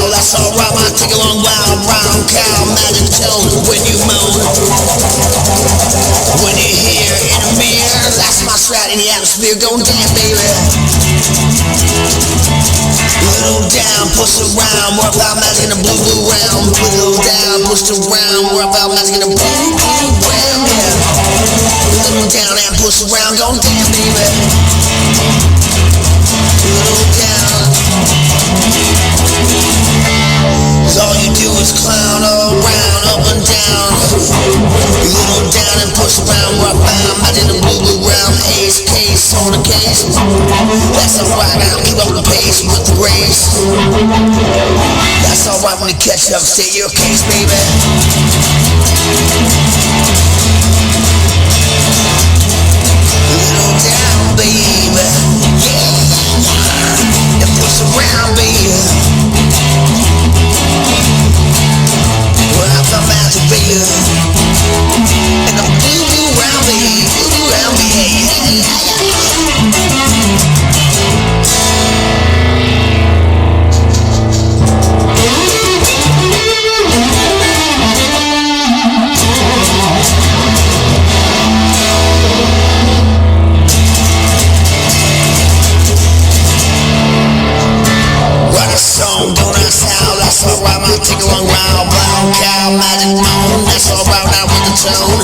howl, that's alright. Might take a long while. Brown cow, magic tone when you moan. When you hear in a mirror, that's my strat in the atmosphere. Going down, baby. Little down, push around, work out magic in the blue blue round. Little down, push around, work out magic in the blue blue round. Yeah. Little down and push around, going down, baby. Little down. Cause all you do is clown all around, up and down. You little down and push around, rock bound, magic in the blue blue round. Ace case on the case. That's alright now, keep up the pace with the grace. That's alright when you catch up, state your case, baby. Little down, baby. Yeah. And push around, baby. Well, I found magic, baby. And I'm blue round, baby. Blue round, baby. Take a long while, brown cow, magic moan. That's all right now with the tone.